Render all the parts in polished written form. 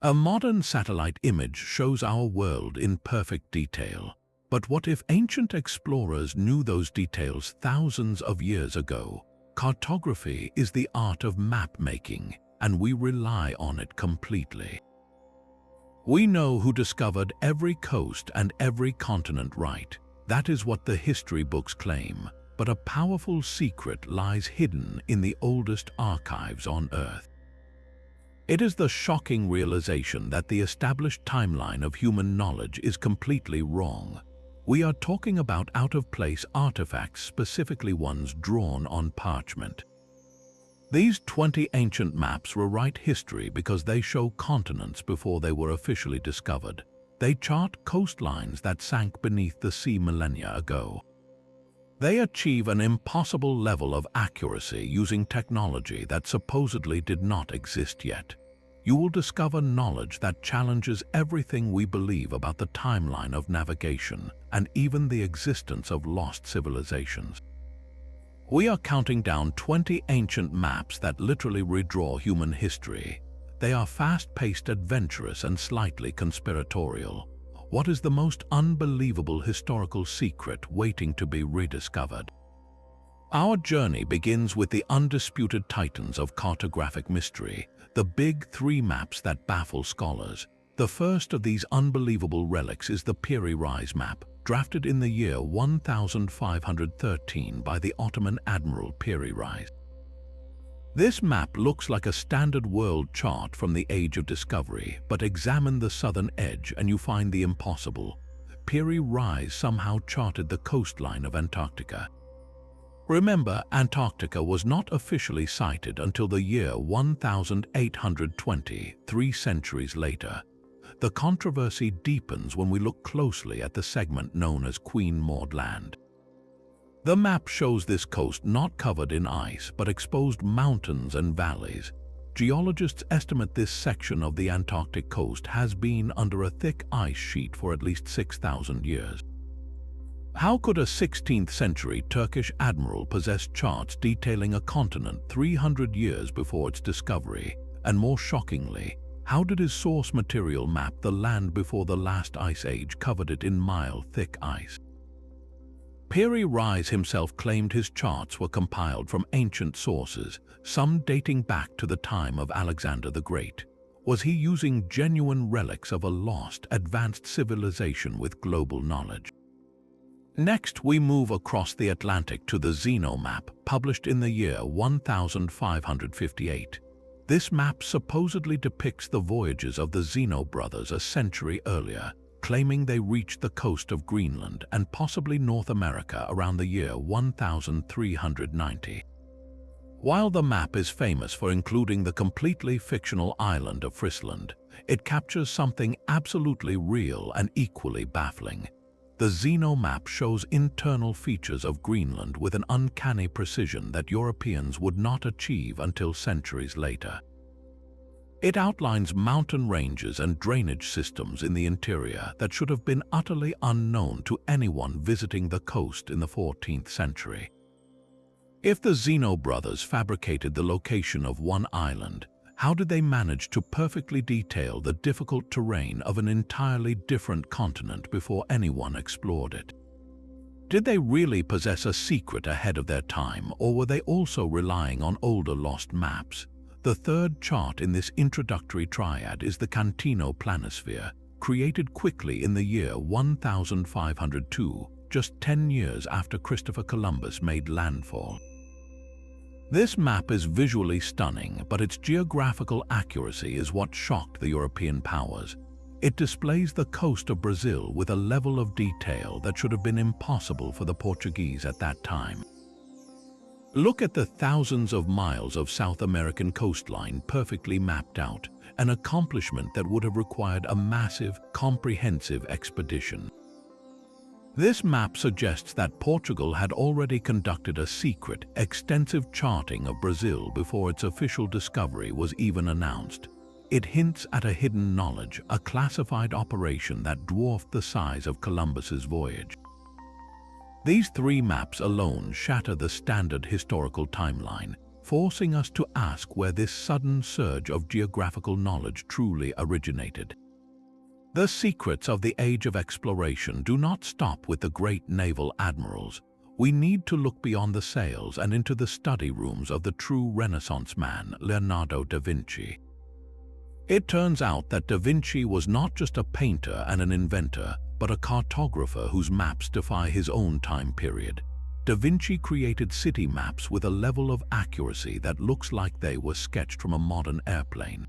A modern satellite image shows our world in perfect detail. But what if ancient explorers knew those details thousands of years ago? Cartography is the art of map-making, and we rely on it completely. We know who discovered every coast and every continent, right? That is what the history books claim. But a powerful secret lies hidden in the oldest archives on Earth. It is the shocking realization that the established timeline of human knowledge is completely wrong. We are talking about out-of-place artifacts, specifically ones drawn on parchment. These 20 ancient maps rewrite history because they show continents before they were officially discovered. They chart coastlines that sank beneath the sea millennia ago. They achieve an impossible level of accuracy using technology that supposedly did not exist yet. You will discover knowledge that challenges everything we believe about the timeline of navigation and even the existence of lost civilizations. We are counting down 20 ancient maps that literally redraw human history. They are fast-paced, adventurous, and slightly conspiratorial. What is the most unbelievable historical secret waiting to be rediscovered? Our journey begins with the undisputed titans of cartographic mystery, the big three maps that baffle scholars. The first of these unbelievable relics is the Piri Reis Map, drafted in the year 1513 by the Ottoman Admiral Piri Reis. This map looks like a standard world chart from the Age of Discovery, but examine the southern edge and you find the impossible. Piri Reis somehow charted the coastline of Antarctica. Remember, Antarctica was not officially sighted until the year 1820, 3 centuries later. The controversy deepens when we look closely at the segment known as Queen Maud Land. The map shows this coast not covered in ice but exposed mountains and valleys. Geologists estimate this section of the Antarctic coast has been under a thick ice sheet for at least 6,000 years. How could a 16th century Turkish admiral possess charts detailing a continent 300 years before its discovery? And more shockingly, how did his source material map the land before the last ice age covered it in mile-thick ice? Piri Reis himself claimed his charts were compiled from ancient sources, some dating back to the time of Alexander the Great. Was he using genuine relics of a lost, advanced civilization with global knowledge? Next, we move across the Atlantic to the Zeno map, published in the year 1558. This map supposedly depicts the voyages of the Zeno brothers a century earlier, claiming they reached the coast of Greenland and possibly North America around the year 1390. While the map is famous for including the completely fictional island of Friesland, it captures something absolutely real and equally baffling. The Zeno map shows internal features of Greenland with an uncanny precision that Europeans would not achieve until centuries later. It outlines mountain ranges and drainage systems in the interior that should have been utterly unknown to anyone visiting the coast in the 14th century. If the Zeno brothers fabricated the location of one island, how did they manage to perfectly detail the difficult terrain of an entirely different continent before anyone explored it? Did they really possess a secret ahead of their time, or were they also relying on older lost maps? The third chart in this introductory triad is the Cantino planisphere, created quickly in the year 1502, just 10 years after Christopher Columbus made landfall. This map is visually stunning, but its geographical accuracy is what shocked the European powers. It displays the coast of Brazil with a level of detail that should have been impossible for the Portuguese at that time. Look at the thousands of miles of South American coastline perfectly mapped out, an accomplishment that would have required a massive, comprehensive expedition. This map suggests that Portugal had already conducted a secret, extensive charting of Brazil before its official discovery was even announced. It hints at a hidden knowledge, a classified operation that dwarfed the size of Columbus's voyage. These three maps alone shatter the standard historical timeline. forcing us to ask where this sudden surge of geographical knowledge truly originated. The secrets of the age of exploration do not stop with the great naval admirals. We need to look beyond the sails and into the study rooms of the true Renaissance man, Leonardo da Vinci. It turns out that da Vinci was not just a painter and an inventor, but a cartographer whose maps defy his own time period. Da Vinci created city maps with a level of accuracy that looks like they were sketched from a modern airplane.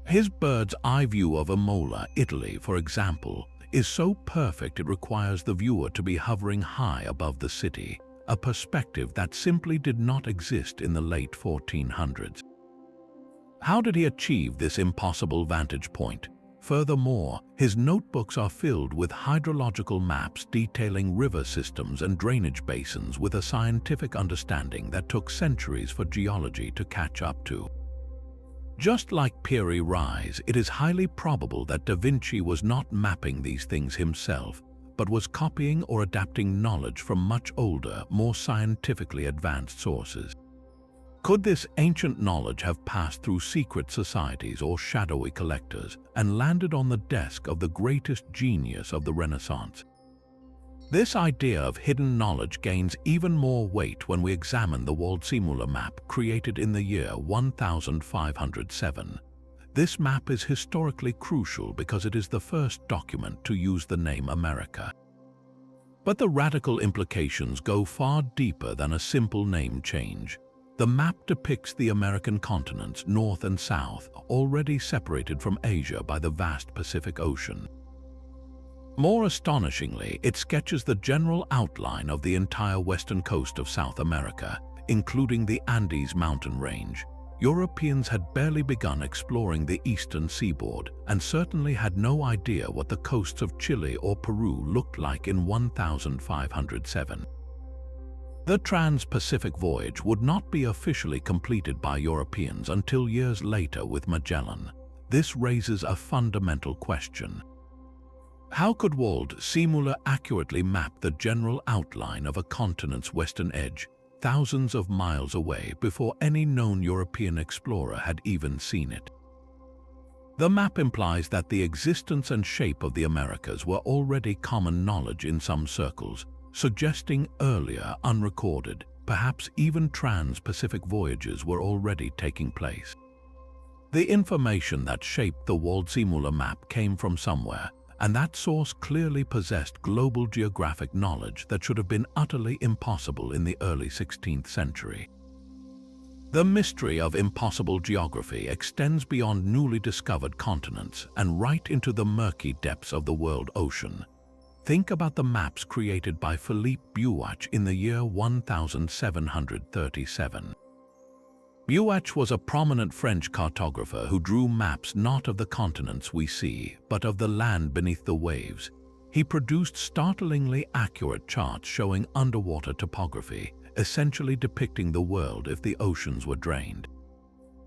His bird's eye view of Imola, Italy, for example, is so perfect it requires the viewer to be hovering high above the city, a perspective that simply did not exist in the late 1400s. How did he achieve this impossible vantage point? Furthermore, his notebooks are filled with hydrological maps detailing river systems and drainage basins with a scientific understanding that took centuries for geology to catch up to. Just like Piri Reis, it is highly probable that da Vinci was not mapping these things himself, but was copying or adapting knowledge from much older, more scientifically advanced sources. Could this ancient knowledge have passed through secret societies or shadowy collectors and landed on the desk of the greatest genius of the Renaissance? This idea of hidden knowledge gains even more weight when we examine the Waldseemüller map created in the year 1507. This map is historically crucial because it is the first document to use the name America. But the radical implications go far deeper than a simple name change. The map depicts the American continents, north and south, already separated from Asia by the vast Pacific Ocean. More astonishingly, it sketches the general outline of the entire western coast of South America, including the Andes mountain range. Europeans had barely begun exploring the eastern seaboard and certainly had no idea what the coasts of Chile or Peru looked like in 1507. The trans-Pacific voyage would not be officially completed by Europeans until years later with Magellan. This raises a fundamental question. How could Waldseemüller accurately map the general outline of a continent's western edge, thousands of miles away before any known European explorer had even seen it? The map implies that the existence and shape of the Americas were already common knowledge in some circles, suggesting earlier, unrecorded, perhaps even trans-Pacific voyages were already taking place. The information that shaped the Waldseemüller map came from somewhere, and that source clearly possessed global geographic knowledge that should have been utterly impossible in the early 16th century. The mystery of impossible geography extends beyond newly discovered continents and right into the murky depths of the world ocean. Think about the maps created by Philippe Buach in the year 1737. Buach was a prominent French cartographer who drew maps not of the continents we see, but of the land beneath the waves. He produced startlingly accurate charts showing underwater topography, essentially depicting the world if the oceans were drained.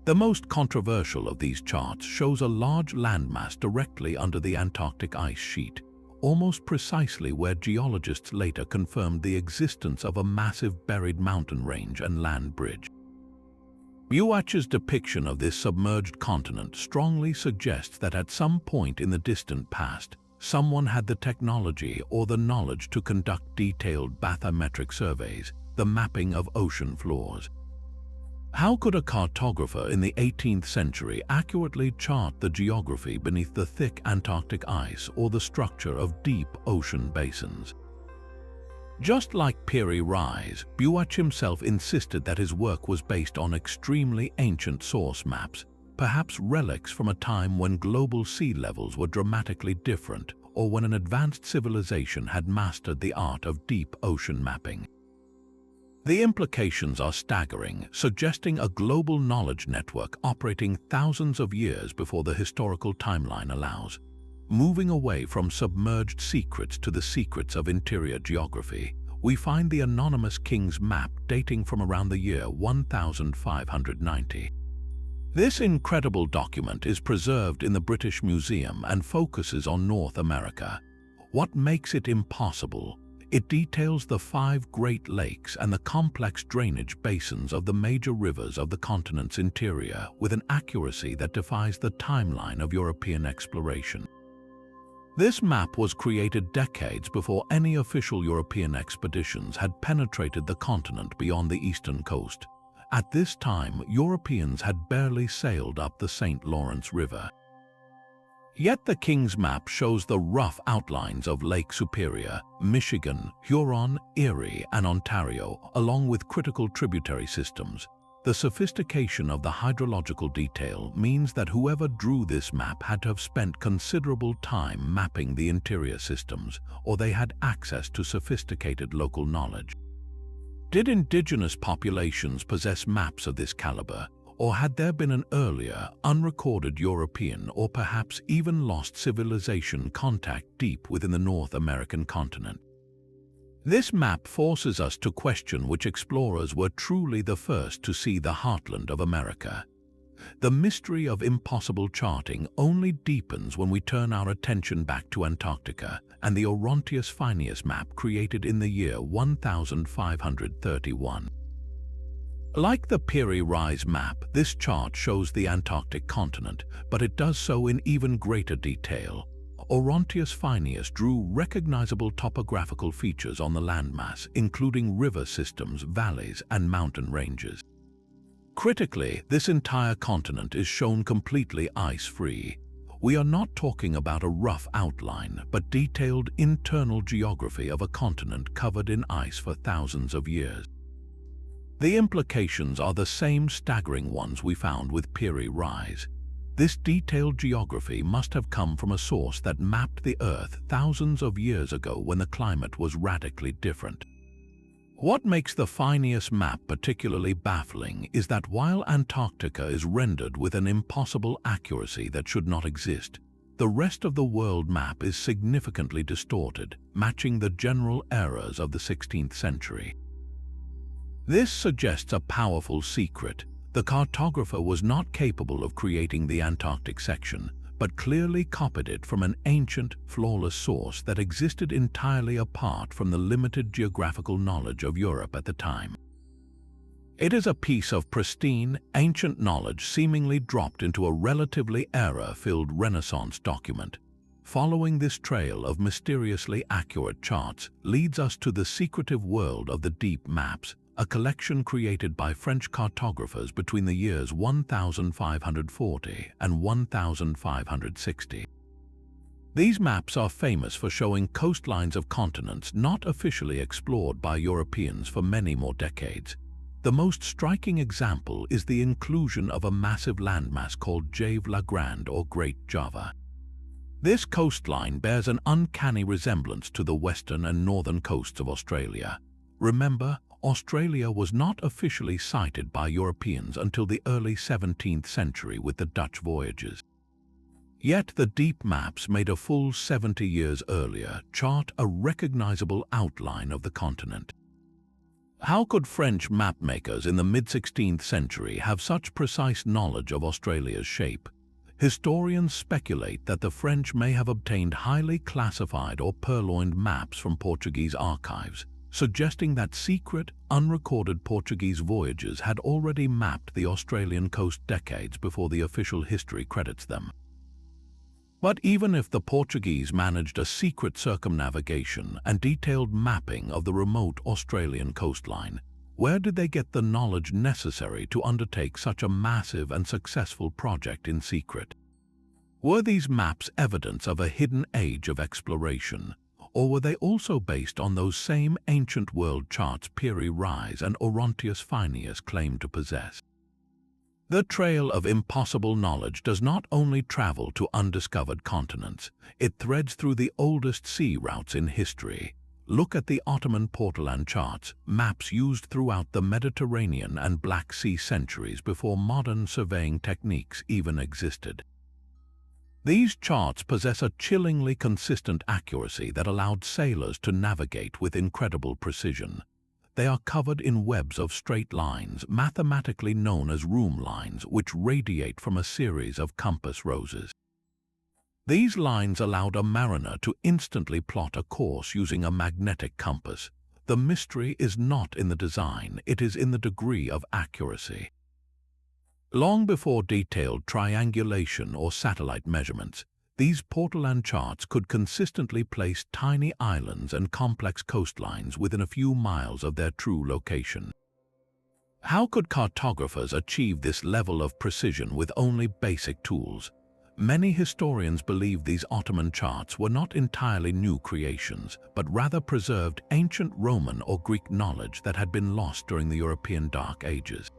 The most controversial of these charts shows a large landmass directly under the Antarctic ice sheet, almost precisely where geologists later confirmed the existence of a massive buried mountain range and land bridge. Buach's depiction of this submerged continent strongly suggests that at some point in the distant past, someone had the technology or the knowledge to conduct detailed bathymetric surveys, the mapping of ocean floors. How could a cartographer in the 18th century accurately chart the geography beneath the thick Antarctic ice or the structure of deep ocean basins? Just like Piri Reis, Buach himself insisted that his work was based on extremely ancient source maps, perhaps relics from a time when global sea levels were dramatically different or when an advanced civilization had mastered the art of deep ocean mapping. The implications are staggering, suggesting a global knowledge network operating thousands of years before the historical timeline allows. Moving away from submerged secrets to the secrets of interior geography, we find the anonymous king's map dating from around the year 1590. This incredible document is preserved in the British Museum and focuses on North America. What makes it impossible? It details the 5 Great Lakes and the complex drainage basins of the major rivers of the continent's interior with an accuracy that defies the timeline of European exploration. This map was created decades before any official European expeditions had penetrated the continent beyond the eastern coast. At this time, Europeans had barely sailed up the St. Lawrence River. Yet the King's Map shows the rough outlines of Lake Superior, Michigan, Huron, Erie, and Ontario, along with critical tributary systems. The sophistication of the hydrological detail means that whoever drew this map had to have spent considerable time mapping the interior systems, or they had access to sophisticated local knowledge. Did indigenous populations possess maps of this caliber, or had there been an earlier, unrecorded European or perhaps even lost civilization contact deep within the North American continent? This map forces us to question which explorers were truly the first to see the heartland of America. The mystery of impossible charting only deepens when we turn our attention back to Antarctica and the Oronteus Finaeus map created in the year 1531. Like the Piri Reis Map, this chart shows the Antarctic continent, but it does so in even greater detail. Oronteus Finaeus drew recognizable topographical features on the landmass, including river systems, valleys, and mountain ranges. Critically, this entire continent is shown completely ice-free. We are not talking about a rough outline, but detailed internal geography of a continent covered in ice for thousands of years. The implications are the same staggering ones we found with Piri Reis. This detailed geography must have come from a source that mapped the Earth thousands of years ago when the climate was radically different. What makes the Finaeus map particularly baffling is that while Antarctica is rendered with an impossible accuracy that should not exist, the rest of the world map is significantly distorted, matching the general errors of the 16th century. This suggests a powerful secret. The cartographer was not capable of creating the Antarctic section, but clearly copied it from an ancient, flawless source that existed entirely apart from the limited geographical knowledge of Europe at the time. It is a piece of pristine, ancient knowledge seemingly dropped into a relatively error-filled Renaissance document. Following this trail of mysteriously accurate charts leads us to the secretive world of the deep maps, a collection created by French cartographers between the years 1540 and 1560. These maps are famous for showing coastlines of continents not officially explored by Europeans for many more decades. The most striking example is the inclusion of a massive landmass called Jave la Grande or Great Java. This coastline bears an uncanny resemblance to the western and northern coasts of Australia. Remember, Australia was not officially sighted by Europeans until the early 17th century with the Dutch voyages. Yet the deep maps made a full 70 years earlier chart a recognizable outline of the continent. How could French mapmakers in the mid-16th century have such precise knowledge of Australia's shape? Historians speculate that the French may have obtained highly classified or purloined maps from Portuguese archives, suggesting that secret, unrecorded Portuguese voyages had already mapped the Australian coast decades before the official history credits them. But even if the Portuguese managed a secret circumnavigation and detailed mapping of the remote Australian coastline, where did they get the knowledge necessary to undertake such a massive and successful project in secret? Were these maps evidence of a hidden age of exploration? Or were they also based on those same ancient world charts Piri Reis and Oronteus Finaeus claimed to possess? The trail of impossible knowledge does not only travel to undiscovered continents, it threads through the oldest sea routes in history. Look at the Ottoman Portolan charts, maps used throughout the Mediterranean and Black Sea centuries before modern surveying techniques even existed. These charts possess a chillingly consistent accuracy that allowed sailors to navigate with incredible precision. They are covered in webs of straight lines, mathematically known as room lines, which radiate from a series of compass roses. These lines allowed a mariner to instantly plot a course using a magnetic compass. The mystery is not in the design, it is in the degree of accuracy. Long before detailed triangulation or satellite measurements, these portolan charts could consistently place tiny islands and complex coastlines within a few miles of their true location. How could cartographers achieve this level of precision with only basic tools? Many historians believe these Ottoman charts were not entirely new creations, but rather preserved ancient Roman or Greek knowledge that had been lost during the European Dark Ages.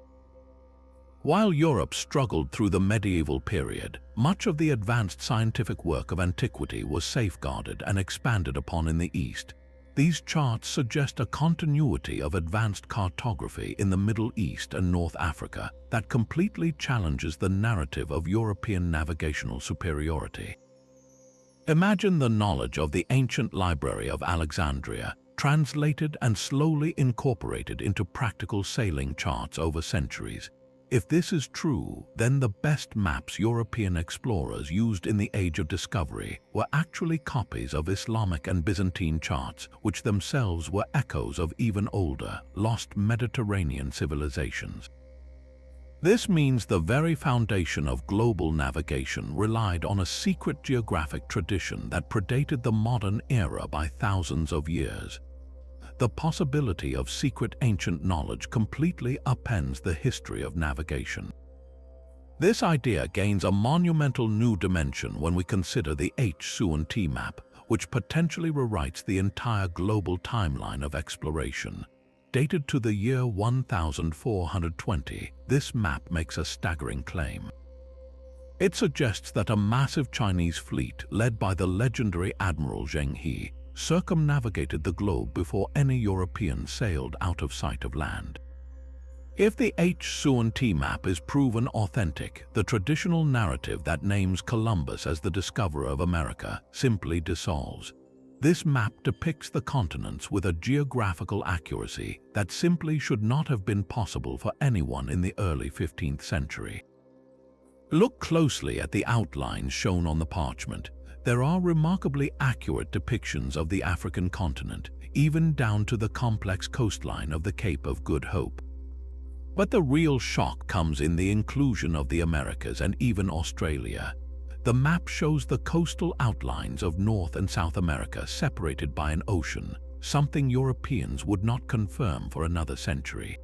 While Europe struggled through the medieval period, much of the advanced scientific work of antiquity was safeguarded and expanded upon in the East. These charts suggest a continuity of advanced cartography in the Middle East and North Africa that completely challenges the narrative of European navigational superiority. Imagine the knowledge of the ancient library of Alexandria, translated and slowly incorporated into practical sailing charts over centuries. If this is true, then the best maps European explorers used in the Age of Discovery were actually copies of Islamic and Byzantine charts, which themselves were echoes of even older, lost Mediterranean civilizations. This means the very foundation of global navigation relied on a secret geographic tradition that predated the modern era by thousands of years. The possibility of secret ancient knowledge completely upends the history of navigation. This idea gains a monumental new dimension when we consider the Unearthed map, which potentially rewrites the entire global timeline of exploration. Dated to the year 1420, this map makes a staggering claim. It suggests that a massive Chinese fleet led by the legendary Admiral Zheng He circumnavigated the globe before any European sailed out of sight of land. If the Unearthed map is proven authentic, the traditional narrative that names Columbus as the discoverer of America simply dissolves. This map depicts the continents with a geographical accuracy that simply should not have been possible for anyone in the early 15th century. Look closely at the outlines shown on the parchment. There are remarkably accurate depictions of the African continent, even down to the complex coastline of the Cape of Good Hope. But the real shock comes in the inclusion of the Americas and even Australia. The map shows the coastal outlines of North and South America separated by an ocean, something Europeans would not confirm for another century.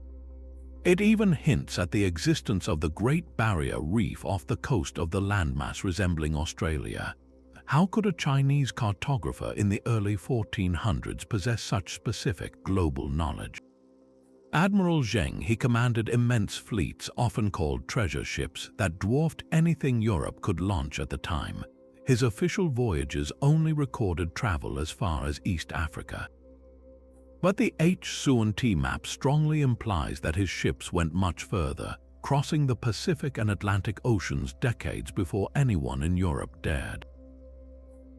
It even hints at the existence of the Great Barrier Reef off the coast of the landmass resembling Australia. How could a Chinese cartographer in the early 1400s possess such specific global knowledge? Admiral Zheng He commanded immense fleets, often called treasure ships, that dwarfed anything Europe could launch at the time. His official voyages only recorded travel as far as East Africa. But the Unearthed map strongly implies that his ships went much further, crossing the Pacific and Atlantic Oceans decades before anyone in Europe dared.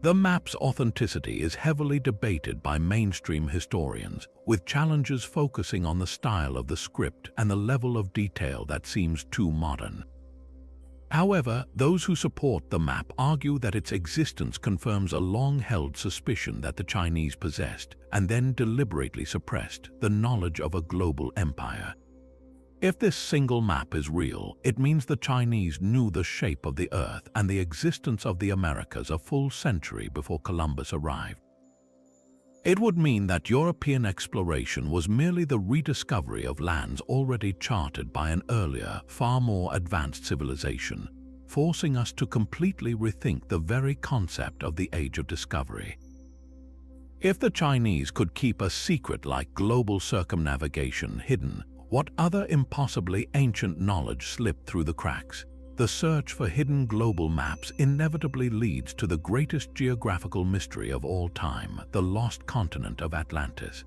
The map's authenticity is heavily debated by mainstream historians, with challenges focusing on the style of the script and the level of detail that seems too modern. However, those who support the map argue that its existence confirms a long-held suspicion that the Chinese possessed, and then deliberately suppressed, the knowledge of a global empire. If this single map is real, it means the Chinese knew the shape of the Earth and the existence of the Americas a full century before Columbus arrived. It would mean that European exploration was merely the rediscovery of lands already charted by an earlier, far more advanced civilization, forcing us to completely rethink the very concept of the Age of Discovery. If the Chinese could keep a secret like global circumnavigation hidden, what other impossibly ancient knowledge slipped through the cracks? The search for hidden global maps inevitably leads to the greatest geographical mystery of all time, the lost continent of Atlantis.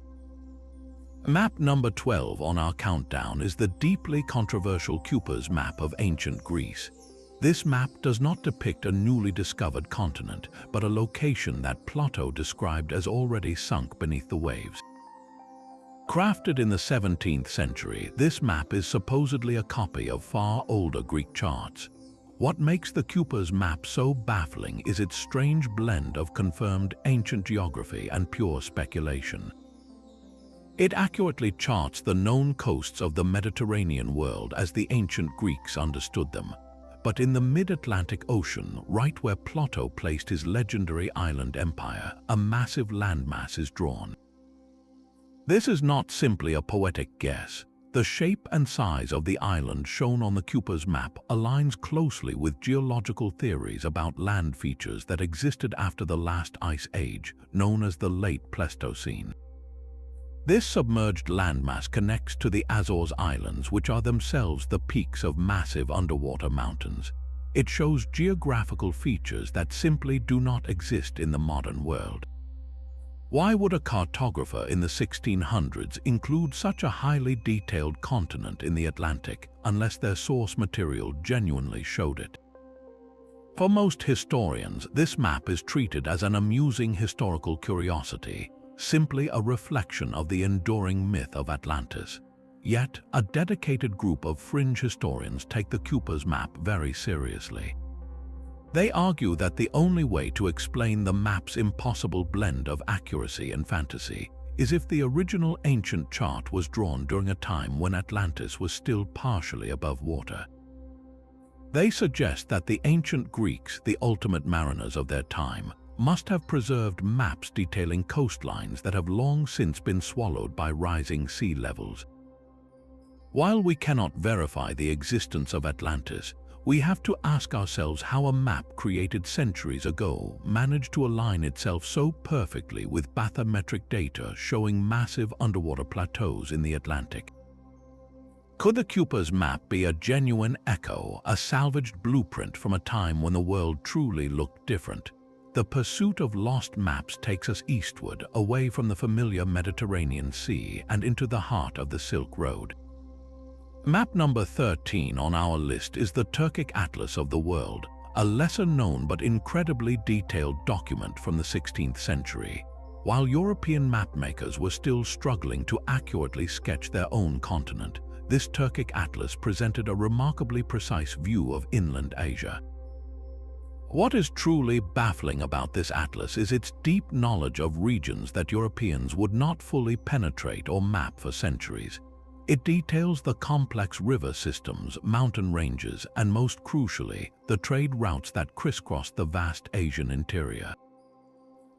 Map number 12 on our countdown is the deeply controversial Kuper's map of ancient Greece. This map does not depict a newly discovered continent, but a location that Plato described as already sunk beneath the waves. Crafted in the 17th century, this map is supposedly a copy of far older Greek charts. What makes the Piri map so baffling is its strange blend of confirmed ancient geography and pure speculation. It accurately charts the known coasts of the Mediterranean world as the ancient Greeks understood them, but in the mid-Atlantic Ocean, right where Plato placed his legendary island empire, a massive landmass is drawn. This is not simply a poetic guess. The shape and size of the island shown on the Piri map aligns closely with geological theories about land features that existed after the last ice age, known as the late Pleistocene. This submerged landmass connects to the Azores Islands, which are themselves the peaks of massive underwater mountains. It shows geographical features that simply do not exist in the modern world. Why would a cartographer in the 1600s include such a highly detailed continent in the Atlantic unless their source material genuinely showed it? For most historians, this map is treated as an amusing historical curiosity, simply a reflection of the enduring myth of Atlantis. Yet, a dedicated group of fringe historians take the Piri map very seriously. They argue that the only way to explain the map's impossible blend of accuracy and fantasy is if the original ancient chart was drawn during a time when Atlantis was still partially above water. They suggest that the ancient Greeks, the ultimate mariners of their time, must have preserved maps detailing coastlines that have long since been swallowed by rising sea levels. While we cannot verify the existence of Atlantis, we have to ask ourselves how a map created centuries ago managed to align itself so perfectly with bathymetric data showing massive underwater plateaus in the Atlantic. Could the Piri map be a genuine echo, a salvaged blueprint from a time when the world truly looked different? The pursuit of lost maps takes us eastward, away from the familiar Mediterranean Sea and into the heart of the Silk Road. Map number 13 on our list is the Turkic Atlas of the World, a lesser-known but incredibly detailed document from the 16th century. While European mapmakers were still struggling to accurately sketch their own continent, this Turkic atlas presented a remarkably precise view of inland Asia. What is truly baffling about this atlas is its deep knowledge of regions that Europeans would not fully penetrate or map for centuries. It details the complex river systems, mountain ranges, and most crucially, the trade routes that crisscross the vast Asian interior.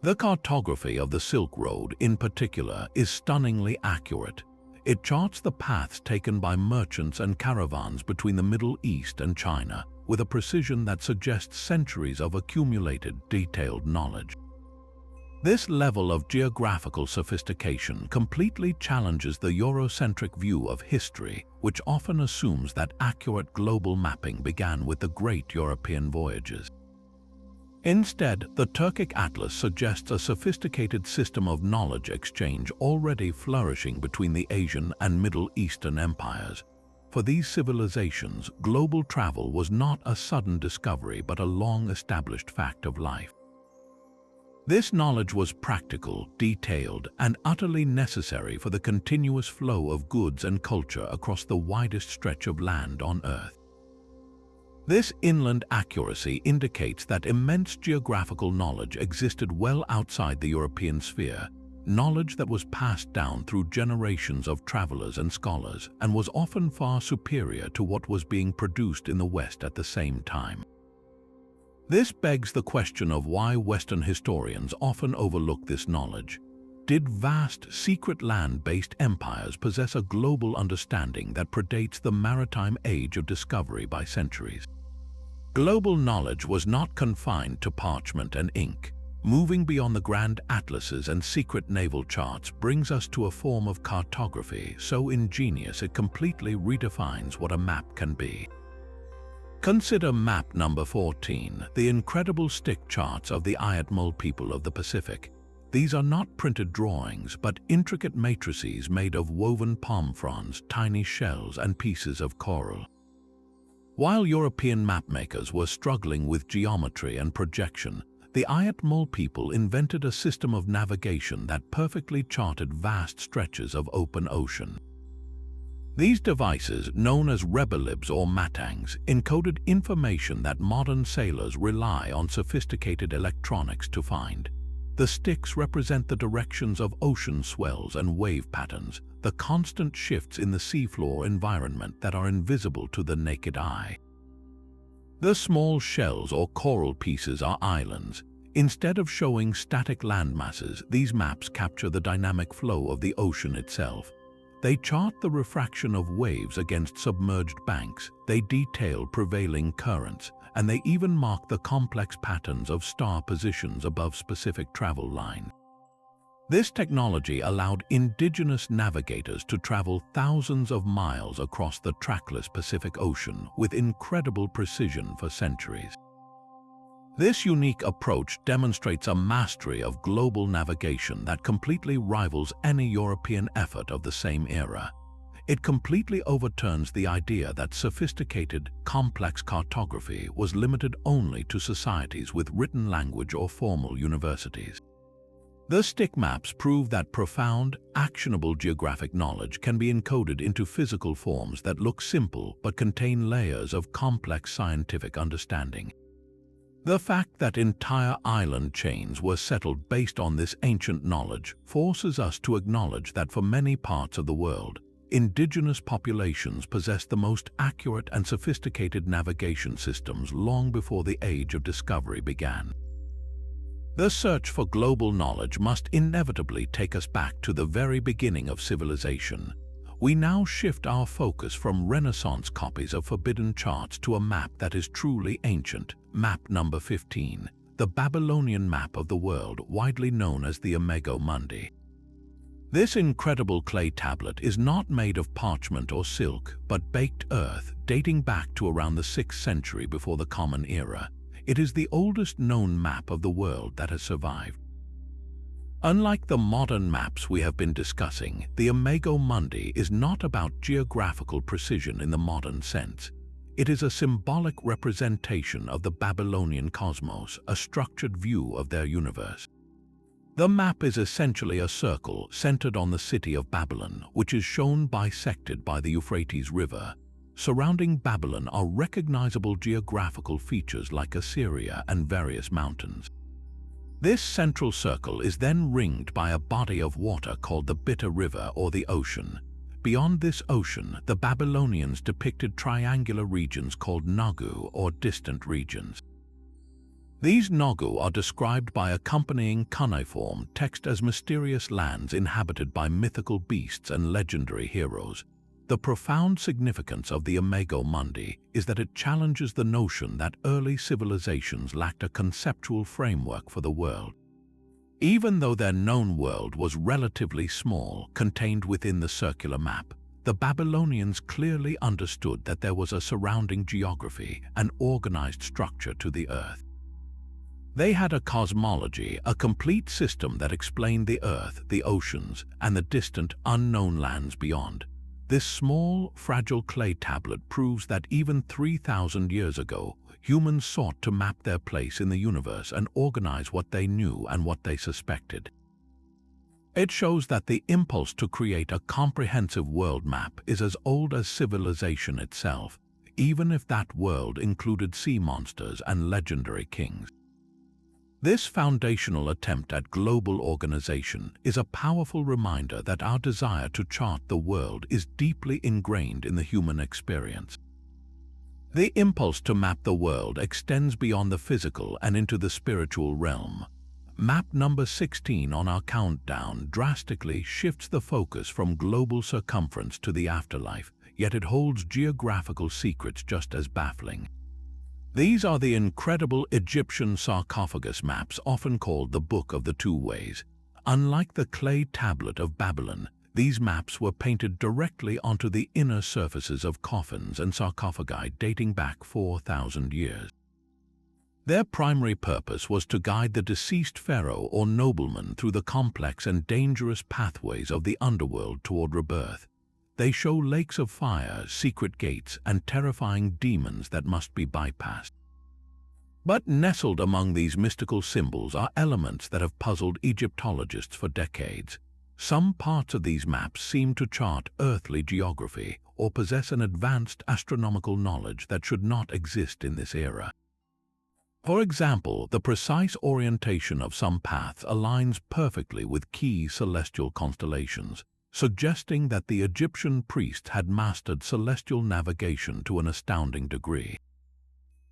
The cartography of the Silk Road, in particular, is stunningly accurate. It charts the paths taken by merchants and caravans between the Middle East and China, with a precision that suggests centuries of accumulated, detailed knowledge. This level of geographical sophistication completely challenges the Eurocentric view of history, which often assumes that accurate global mapping began with the great European voyages. Instead, the Turkic Atlas suggests a sophisticated system of knowledge exchange already flourishing between the Asian and Middle Eastern empires. For these civilizations, global travel was not a sudden discovery but a long-established fact of life. This knowledge was practical, detailed, and utterly necessary for the continuous flow of goods and culture across the widest stretch of land on Earth. This inland accuracy indicates that immense geographical knowledge existed well outside the European sphere, knowledge that was passed down through generations of travelers and scholars and was often far superior to what was being produced in the West at the same time. This begs the question of why Western historians often overlook this knowledge. Did vast, secret land-based empires possess a global understanding that predates the maritime age of discovery by centuries? Global knowledge was not confined to parchment and ink. Moving beyond the grand atlases and secret naval charts brings us to a form of cartography so ingenious it completely redefines what a map can be. Consider map number 14, the incredible stick charts of the Ayatmole people of the Pacific. These are not printed drawings, but intricate matrices made of woven palm fronds, tiny shells, and pieces of coral. While European mapmakers were struggling with geometry and projection, the Ayatmole people invented a system of navigation that perfectly charted vast stretches of open ocean. These devices, known as rebelibs or matangs, encoded information that modern sailors rely on sophisticated electronics to find. The sticks represent the directions of ocean swells and wave patterns, the constant shifts in the seafloor environment that are invisible to the naked eye. The small shells or coral pieces are islands. Instead of showing static landmasses, these maps capture the dynamic flow of the ocean itself. They chart the refraction of waves against submerged banks, they detail prevailing currents, and they even mark the complex patterns of star positions above specific travel lines. This technology allowed indigenous navigators to travel thousands of miles across the trackless Pacific Ocean with incredible precision for centuries. This unique approach demonstrates a mastery of global navigation that completely rivals any European effort of the same era. It completely overturns the idea that sophisticated, complex cartography was limited only to societies with written language or formal universities. The stick maps prove that profound, actionable geographic knowledge can be encoded into physical forms that look simple but contain layers of complex scientific understanding. The fact that entire island chains were settled based on this ancient knowledge forces us to acknowledge that for many parts of the world, indigenous populations possessed the most accurate and sophisticated navigation systems long before the age of discovery began. The search for global knowledge must inevitably take us back to the very beginning of civilization. We now shift our focus from Renaissance copies of forbidden charts to a map that is truly ancient, map number 15, the Babylonian map of the world, widely known as the Imago Mundi. This incredible clay tablet is not made of parchment or silk, but baked earth, dating back to around the 6th century before the Common Era. It is the oldest known map of the world that has survived. Unlike the modern maps we have been discussing, the Imago Mundi is not about geographical precision in the modern sense. It is a symbolic representation of the Babylonian cosmos, a structured view of their universe. The map is essentially a circle centered on the city of Babylon, which is shown bisected by the Euphrates River. Surrounding Babylon are recognizable geographical features like Assyria and various mountains. This central circle is then ringed by a body of water called the Bitter River or the ocean. Beyond this ocean, the Babylonians depicted triangular regions called Nagu or distant regions. These Nagu are described by accompanying cuneiform text as mysterious lands inhabited by mythical beasts and legendary heroes. The profound significance of the Imago Mundi is that it challenges the notion that early civilizations lacked a conceptual framework for the world. Even though their known world was relatively small, contained within the circular map, the Babylonians clearly understood that there was a surrounding geography, an organized structure to the earth. They had a cosmology, a complete system that explained the earth, the oceans, and the distant, unknown lands beyond. This small, fragile clay tablet proves that even 3,000 years ago, humans sought to map their place in the universe and organize what they knew and what they suspected. It shows that the impulse to create a comprehensive world map is as old as civilization itself, even if that world included sea monsters and legendary kings. This foundational attempt at global organization is a powerful reminder that our desire to chart the world is deeply ingrained in the human experience. The impulse to map the world extends beyond the physical and into the spiritual realm. Map number 16 on our countdown drastically shifts the focus from global circumference to the afterlife, yet it holds geographical secrets just as baffling. These are the incredible Egyptian sarcophagus maps, often called the Book of the Two Ways. Unlike the clay tablet of Babylon, these maps were painted directly onto the inner surfaces of coffins and sarcophagi dating back 4,000 years. Their primary purpose was to guide the deceased pharaoh or nobleman through the complex and dangerous pathways of the underworld toward rebirth. They show lakes of fire, secret gates, and terrifying demons that must be bypassed. But nestled among these mystical symbols are elements that have puzzled Egyptologists for decades. Some parts of these maps seem to chart earthly geography or possess an advanced astronomical knowledge that should not exist in this era. For example, the precise orientation of some paths aligns perfectly with key celestial constellations, suggesting that the Egyptian priests had mastered celestial navigation to an astounding degree.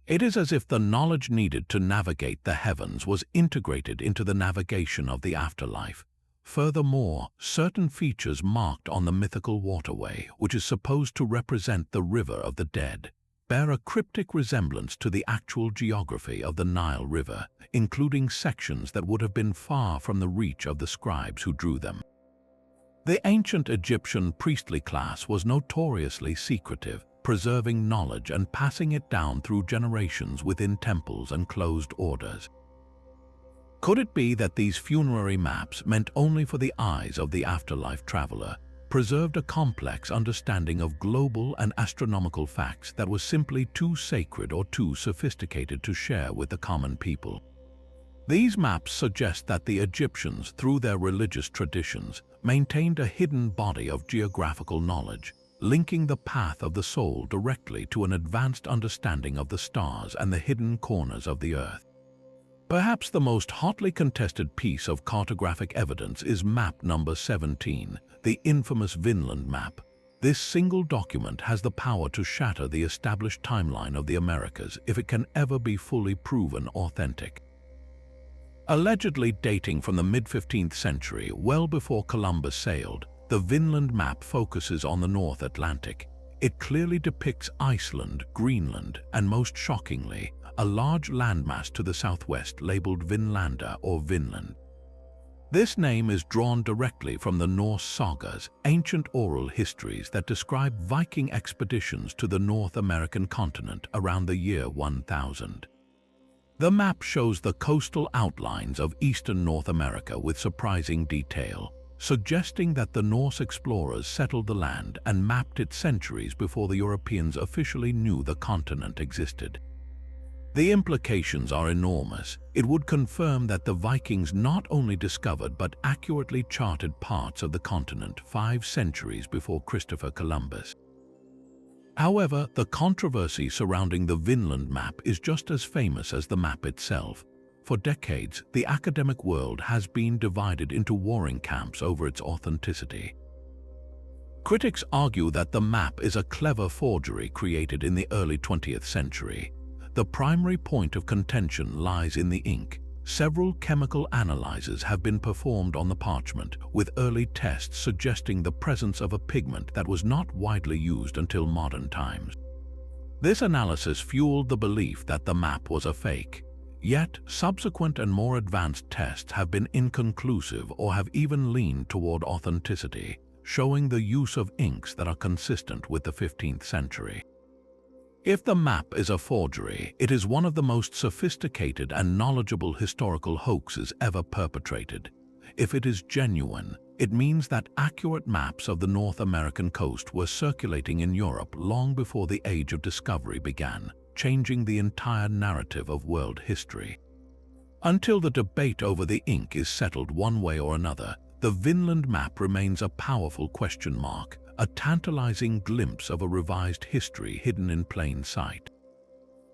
It is as if the knowledge needed to navigate the heavens was integrated into the navigation of the afterlife. Furthermore, certain features marked on the mythical waterway, which is supposed to represent the river of the dead, bear a cryptic resemblance to the actual geography of the Nile River, including sections that would have been far from the reach of the scribes who drew them. The ancient Egyptian priestly class was notoriously secretive, preserving knowledge and passing it down through generations within temples and closed orders. Could it be that these funerary maps, meant only for the eyes of the afterlife traveler, preserved a complex understanding of global and astronomical facts that was simply too sacred or too sophisticated to share with the common people? These maps suggest that the Egyptians, through their religious traditions, maintained a hidden body of geographical knowledge, linking the path of the soul directly to an advanced understanding of the stars and the hidden corners of the earth. Perhaps the most hotly contested piece of cartographic evidence is map number 17, the infamous Vinland map. This single document has the power to shatter the established timeline of the Americas if it can ever be fully proven authentic. Allegedly dating from the mid-15th century, well before Columbus sailed, the Vinland map focuses on the North Atlantic. It clearly depicts Iceland, Greenland, and most shockingly, a large landmass to the southwest labeled Vinlanda or Vinland. This name is drawn directly from the Norse sagas, ancient oral histories that describe Viking expeditions to the North American continent around the year 1000. The map shows the coastal outlines of eastern North America with surprising detail, suggesting that the Norse explorers settled the land and mapped it centuries before the Europeans officially knew the continent existed. The implications are enormous. It would confirm that the Vikings not only discovered but accurately charted parts of the continent 5 centuries before Christopher Columbus. However, the controversy surrounding the Vinland map is just as famous as the map itself. For decades, the academic world has been divided into warring camps over its authenticity. Critics argue that the map is a clever forgery created in the early 20th century. The primary point of contention lies in the ink. Several chemical analyses have been performed on the parchment, with early tests suggesting the presence of a pigment that was not widely used until modern times. This analysis fueled the belief that the map was a fake. Yet, subsequent and more advanced tests have been inconclusive or have even leaned toward authenticity, showing the use of inks that are consistent with the 15th century. If the map is a forgery, it is one of the most sophisticated and knowledgeable historical hoaxes ever perpetrated. If it is genuine, it means that accurate maps of the North American coast were circulating in Europe long before the Age of Discovery began, changing the entire narrative of world history. Until the debate over the ink is settled one way or another, the Vinland map remains a powerful question mark, a tantalizing glimpse of a revised history hidden in plain sight.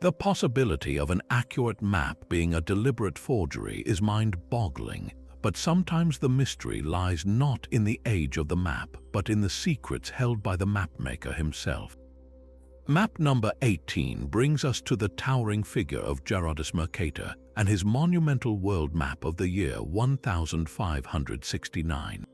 The possibility of an accurate map being a deliberate forgery is mind-boggling, but sometimes the mystery lies not in the age of the map, but in the secrets held by the mapmaker himself. Map number 18 brings us to the towering figure of Gerardus Mercator and his monumental world map of the year 1569.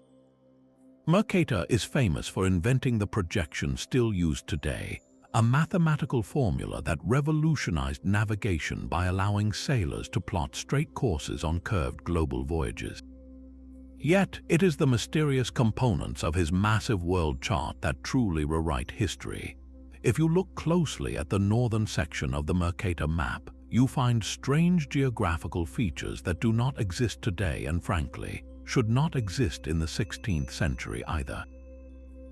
Mercator is famous for inventing the projection still used today, a mathematical formula that revolutionized navigation by allowing sailors to plot straight courses on curved global voyages. Yet, it is the mysterious components of his massive world chart that truly rewrite history. If you look closely at the northern section of the Mercator map, you find strange geographical features that do not exist today and, frankly, should not exist in the 16th century either.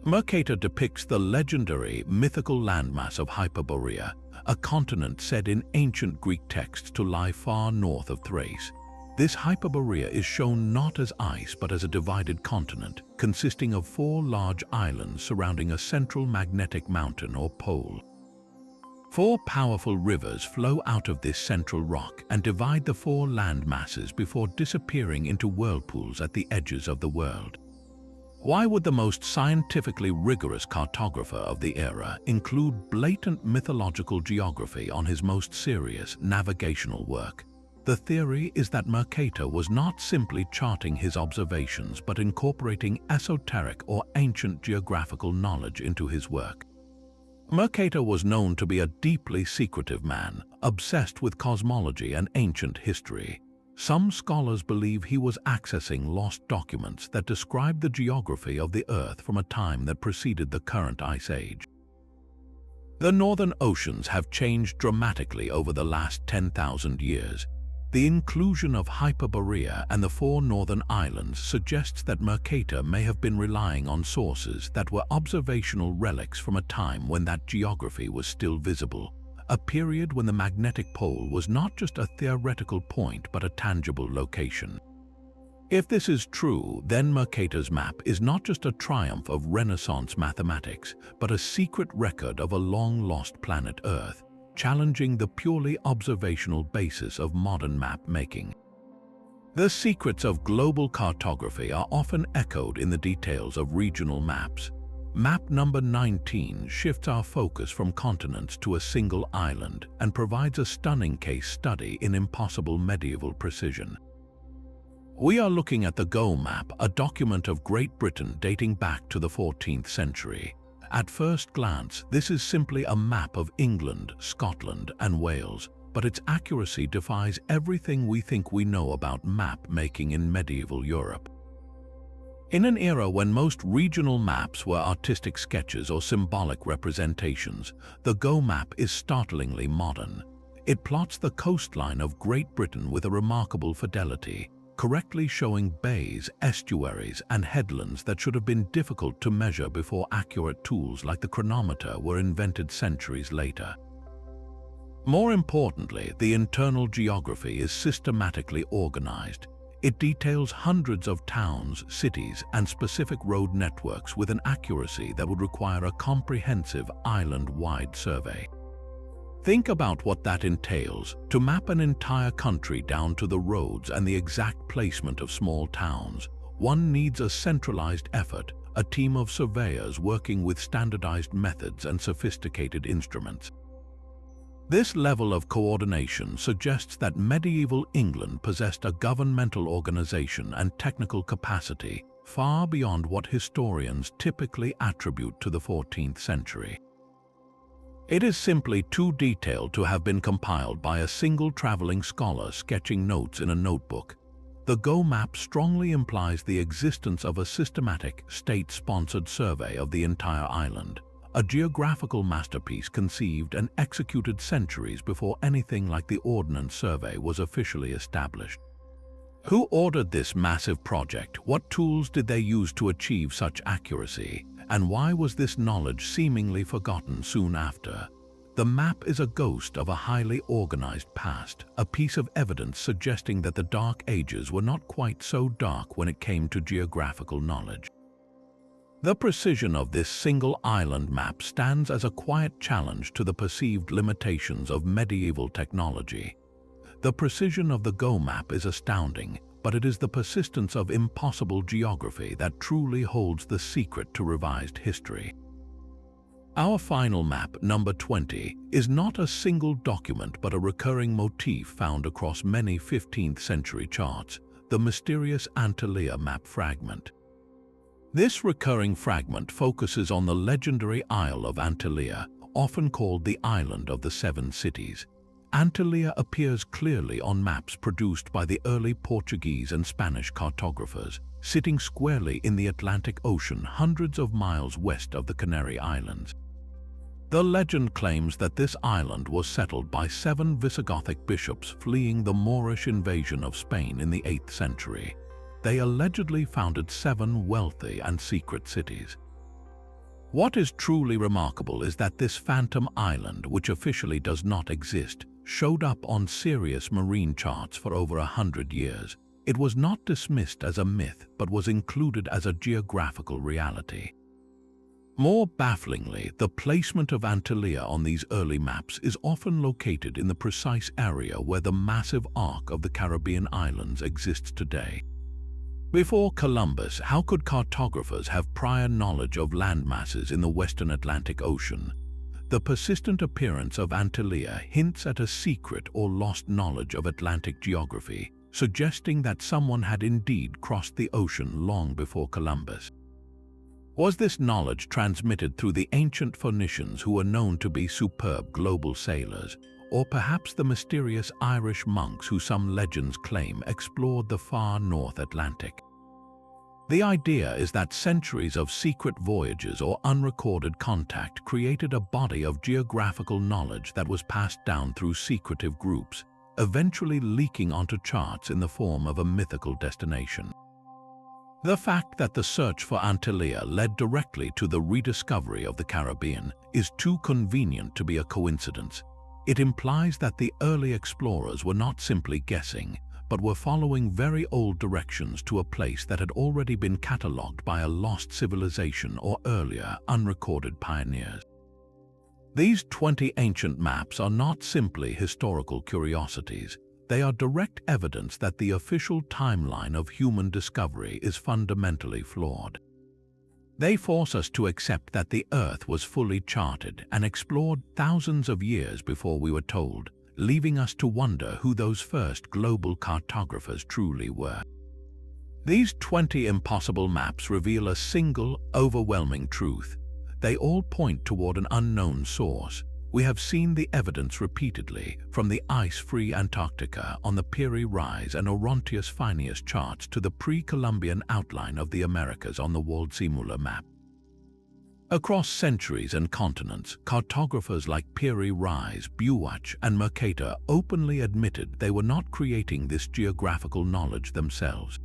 Mercator depicts the legendary, mythical landmass of Hyperborea, a continent said in ancient Greek texts to lie far north of Thrace. This Hyperborea is shown not as ice but as a divided continent, consisting of 4 large islands surrounding a central magnetic mountain or pole. 4 powerful rivers flow out of this central rock and divide the 4 land masses before disappearing into whirlpools at the edges of the world. Why would the most scientifically rigorous cartographer of the era include blatant mythological geography on his most serious navigational work? The theory is that Mercator was not simply charting his observations but incorporating esoteric or ancient geographical knowledge into his work. Mercator was known to be a deeply secretive man, obsessed with cosmology and ancient history. Some scholars believe he was accessing lost documents that describe the geography of the Earth from a time that preceded the current ice age. The northern oceans have changed dramatically over the last 10,000 years. The inclusion of Hyperborea and the 4 northern islands suggests that Mercator may have been relying on sources that were observational relics from a time when that geography was still visible, a period when the magnetic pole was not just a theoretical point but a tangible location. If this is true, then Mercator's map is not just a triumph of Renaissance mathematics, but a secret record of a long-lost planet Earth, challenging the purely observational basis of modern map-making. The secrets of global cartography are often echoed in the details of regional maps. Map number 19 shifts our focus from continents to a single island and provides a stunning case study in impossible medieval precision. We are looking at the Go map, a document of Great Britain dating back to the 14th century. At first glance, this is simply a map of England, Scotland, and Wales, but its accuracy defies everything we think we know about map-making in medieval Europe. In an era when most regional maps were artistic sketches or symbolic representations, the Go map is startlingly modern. It plots the coastline of Great Britain with a remarkable fidelity, correctly showing bays, estuaries, and headlands that should have been difficult to measure before accurate tools like the chronometer were invented centuries later. More importantly, the internal geography is systematically organized. It details hundreds of towns, cities, and specific road networks with an accuracy that would require a comprehensive island-wide survey. Think about what that entails. To map an entire country down to the roads and the exact placement of small towns, one needs a centralized effort, a team of surveyors working with standardized methods and sophisticated instruments. This level of coordination suggests that medieval England possessed a governmental organization and technical capacity far beyond what historians typically attribute to the 14th century. It is simply too detailed to have been compiled by a single traveling scholar sketching notes in a notebook. The Go map strongly implies the existence of a systematic, state-sponsored survey of the entire island, a geographical masterpiece conceived and executed centuries before anything like the Ordnance Survey was officially established. Who ordered this massive project? What tools did they use to achieve such accuracy? And why was this knowledge seemingly forgotten soon after? The map is a ghost of a highly organized past, a piece of evidence suggesting that the Dark Ages were not quite so dark when it came to geographical knowledge. The precision of this single island map stands as a quiet challenge to the perceived limitations of medieval technology. The precision of the Go map is astounding, but it is the persistence of impossible geography that truly holds the secret to revised history. Our final map, number 20, is not a single document but a recurring motif found across many 15th century charts, the mysterious Antalya map fragment. This recurring fragment focuses on the legendary Isle of Antalya, often called the Island of the Seven Cities. Antalya appears clearly on maps produced by the early Portuguese and Spanish cartographers, sitting squarely in the Atlantic Ocean hundreds of miles west of the Canary Islands. The legend claims that this island was settled by 7 Visigothic bishops fleeing the Moorish invasion of Spain in the 8th century. They allegedly founded 7 wealthy and secret cities. What is truly remarkable is that this phantom island, which officially does not exist, showed up on serious marine charts for over 100 years. It was not dismissed as a myth, but was included as a geographical reality. More bafflingly, the placement of Antalya on these early maps is often located in the precise area where the massive arc of the Caribbean islands exists today. Before Columbus, how could cartographers have prior knowledge of landmasses in the western Atlantic Ocean? The persistent appearance of Antalya hints at a secret or lost knowledge of Atlantic geography, suggesting that someone had indeed crossed the ocean long before Columbus. Was this knowledge transmitted through the ancient Phoenicians, who were known to be superb global sailors, or perhaps the mysterious Irish monks who some legends claim explored the far North Atlantic? The idea is that centuries of secret voyages or unrecorded contact created a body of geographical knowledge that was passed down through secretive groups, eventually leaking onto charts in the form of a mythical destination. The fact that the search for Antalya led directly to the rediscovery of the Caribbean is too convenient to be a coincidence. It implies that the early explorers were not simply guessing, but were following very old directions to a place that had already been catalogued by a lost civilization or earlier unrecorded pioneers. These 20 ancient maps are not simply historical curiosities. They are direct evidence that the official timeline of human discovery is fundamentally flawed. They force us to accept that the Earth was fully charted and explored thousands of years before we were told, leaving us to wonder who those first global cartographers truly were. These 20 impossible maps reveal a single, overwhelming truth. They all point toward an unknown source. We have seen the evidence repeatedly, from the ice-free Antarctica on the Piri Reis and Oronteus Finaeus charts to the pre-Columbian outline of the Americas on the Waldseemüller map. Across centuries and continents, cartographers like Piri Reis, Buach, and Mercator openly admitted they were not creating this geographical knowledge themselves.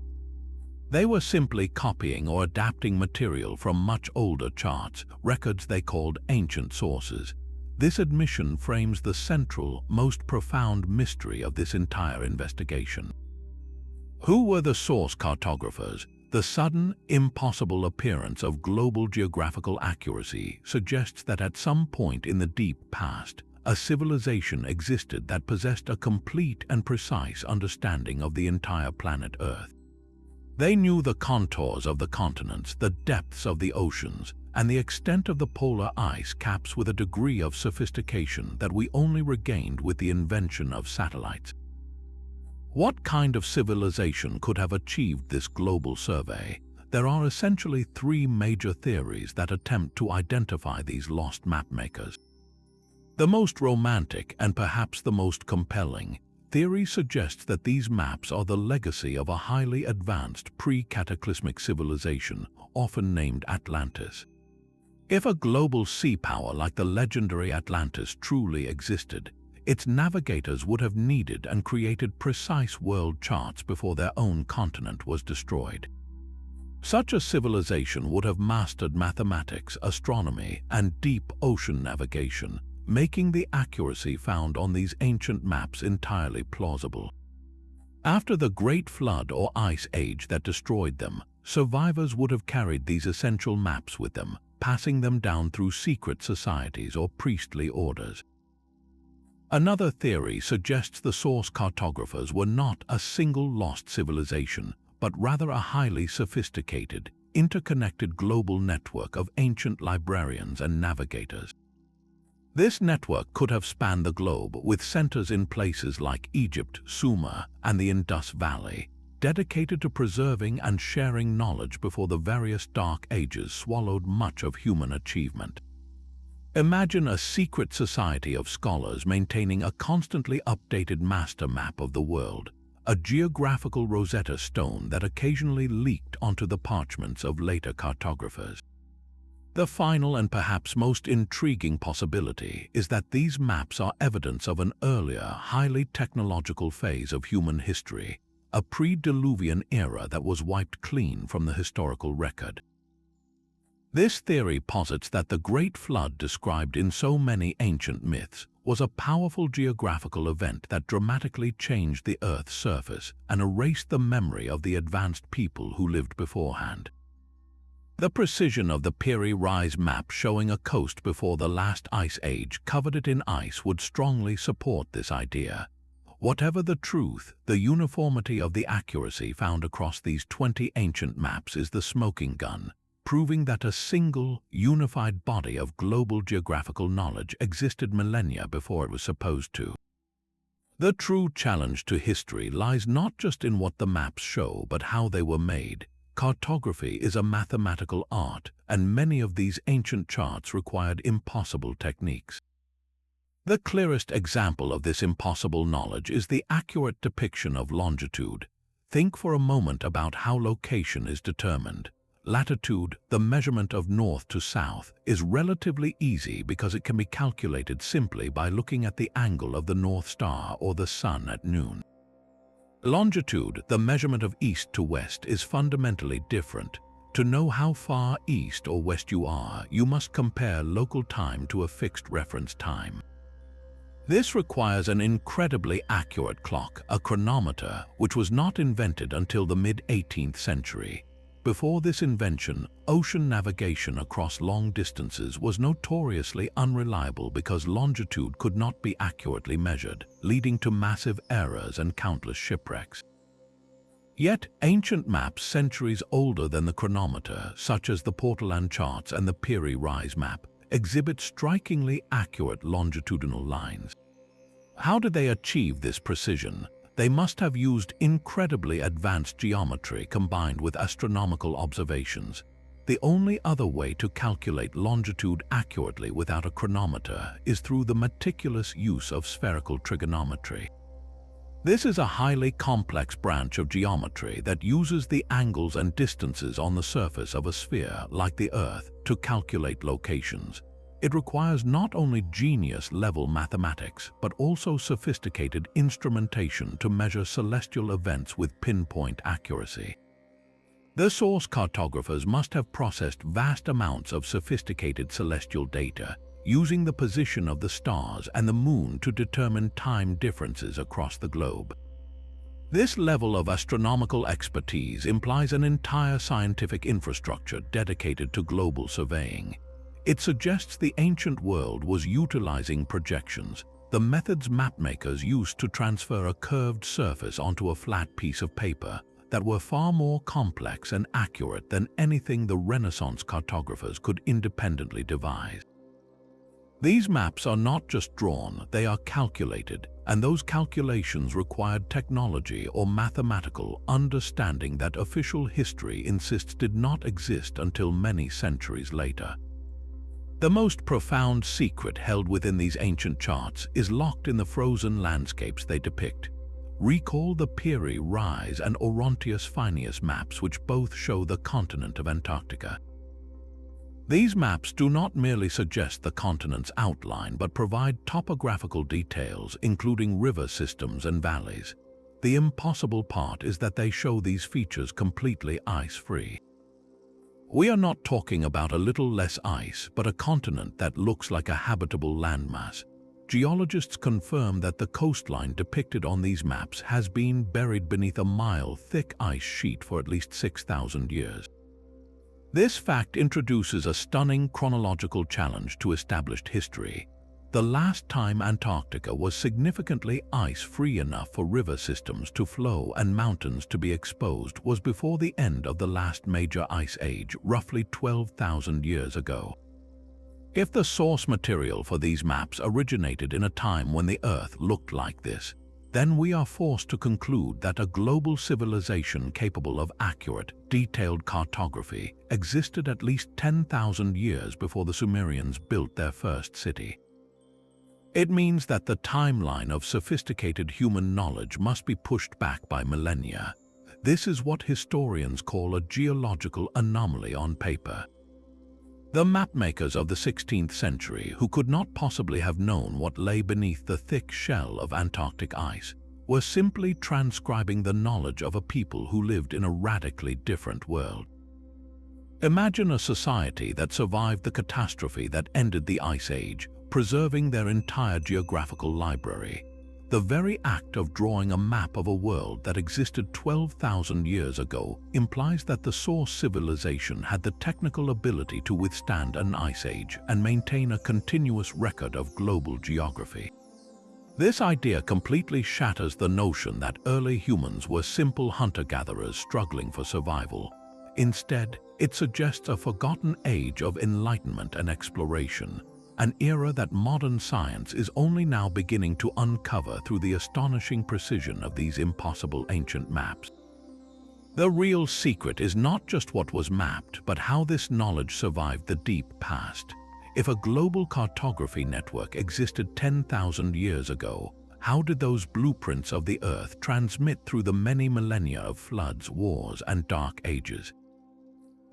They were simply copying or adapting material from much older charts, records they called ancient sources. This admission frames the central, most profound mystery of this entire investigation. Who were the source cartographers? The sudden, impossible appearance of global geographical accuracy suggests that at some point in the deep past, a civilization existed that possessed a complete and precise understanding of the entire planet Earth. They knew the contours of the continents, the depths of the oceans, and the extent of the polar ice caps with a degree of sophistication that we only regained with the invention of satellites. What kind of civilization could have achieved this global survey? There are essentially three major theories that attempt to identify these lost mapmakers. The most romantic and perhaps the most compelling theory suggests that these maps are the legacy of a highly advanced pre-cataclysmic civilization, often named Atlantis. If a global sea power like the legendary Atlantis truly existed, its navigators would have needed and created precise world charts before their own continent was destroyed. Such a civilization would have mastered mathematics, astronomy, and deep ocean navigation, making the accuracy found on these ancient maps entirely plausible. After the Great Flood or Ice Age that destroyed them, survivors would have carried these essential maps with them, passing them down through secret societies or priestly orders. Another theory suggests the source cartographers were not a single lost civilization, but rather a highly sophisticated, interconnected global network of ancient librarians and navigators. This network could have spanned the globe, with centers in places like Egypt, Sumer, and the Indus Valley, dedicated to preserving and sharing knowledge before the various dark ages swallowed much of human achievement. Imagine a secret society of scholars maintaining a constantly updated master map of the world, a geographical Rosetta Stone that occasionally leaked onto the parchments of later cartographers. The final and perhaps most intriguing possibility is that these maps are evidence of an earlier, highly technological phase of human history, a pre-Diluvian era that was wiped clean from the historical record. This theory posits that the Great Flood described in so many ancient myths was a powerful geographical event that dramatically changed the Earth's surface and erased the memory of the advanced people who lived beforehand. The precision of the Piri Reis Map showing a coast before the last ice age covered it in ice would strongly support this idea. Whatever the truth, the uniformity of the accuracy found across these 20 ancient maps is the smoking gun, proving that a single, unified body of global geographical knowledge existed millennia before it was supposed to. The true challenge to history lies not just in what the maps show, but how they were made. Cartography is a mathematical art, and many of these ancient charts required impossible techniques. The clearest example of this impossible knowledge is the accurate depiction of longitude. Think for a moment about how location is determined. Latitude, the measurement of north to south, is relatively easy because it can be calculated simply by looking at the angle of the North Star or the sun at noon. Longitude, the measurement of east to west, is fundamentally different. To know how far east or west you are, you must compare local time to a fixed reference time. This requires an incredibly accurate clock, a chronometer, which was not invented until the mid-18th century. Before this invention, ocean navigation across long distances was notoriously unreliable because longitude could not be accurately measured, leading to massive errors and countless shipwrecks. Yet, ancient maps centuries older than the chronometer, such as the Portolan charts and the Piri Reis Map, exhibit strikingly accurate longitudinal lines. How did they achieve this precision? They must have used incredibly advanced geometry combined with astronomical observations. The only other way to calculate longitude accurately without a chronometer is through the meticulous use of spherical trigonometry. This is a highly complex branch of geometry that uses the angles and distances on the surface of a sphere, like the Earth, to calculate locations. It requires not only genius-level mathematics, but also sophisticated instrumentation to measure celestial events with pinpoint accuracy. The source cartographers must have processed vast amounts of sophisticated celestial data, using the position of the stars and the moon to determine time differences across the globe. This level of astronomical expertise implies an entire scientific infrastructure dedicated to global surveying. It suggests the ancient world was utilizing projections, the methods mapmakers used to transfer a curved surface onto a flat piece of paper, that were far more complex and accurate than anything the Renaissance cartographers could independently devise. These maps are not just drawn, they are calculated, and those calculations required technology or mathematical understanding that official history insists did not exist until many centuries later. The most profound secret held within these ancient charts is locked in the frozen landscapes they depict. Recall the Piri Reis and Oronteus Finaeus maps, which both show the continent of Antarctica. These maps do not merely suggest the continent's outline, but provide topographical details, including river systems and valleys. The impossible part is that they show these features completely ice-free. We are not talking about a little less ice, but a continent that looks like a habitable landmass. Geologists confirm that the coastline depicted on these maps has been buried beneath a mile-thick ice sheet for at least 6,000 years. This fact introduces a stunning chronological challenge to established history. The last time Antarctica was significantly ice-free enough for river systems to flow and mountains to be exposed was before the end of the last major ice age, roughly 12,000 years ago. If the source material for these maps originated in a time when the Earth looked like this, then we are forced to conclude that a global civilization capable of accurate, detailed cartography existed at least 10,000 years before the Sumerians built their first city. It means that the timeline of sophisticated human knowledge must be pushed back by millennia. This is what historians call a geological anomaly on paper. The mapmakers of the 16th century, who could not possibly have known what lay beneath the thick shell of Antarctic ice, were simply transcribing the knowledge of a people who lived in a radically different world. Imagine a society that survived the catastrophe that ended the Ice Age, preserving their entire geographical library. The very act of drawing a map of a world that existed 12,000 years ago implies that the source civilization had the technical ability to withstand an ice age and maintain a continuous record of global geography. This idea completely shatters the notion that early humans were simple hunter-gatherers struggling for survival. Instead, it suggests a forgotten age of enlightenment and exploration, an era that modern science is only now beginning to uncover through the astonishing precision of these impossible ancient maps. The real secret is not just what was mapped, but how this knowledge survived the deep past. If a global cartography network existed 10,000 years ago, how did those blueprints of the Earth transmit through the many millennia of floods, wars, and dark ages?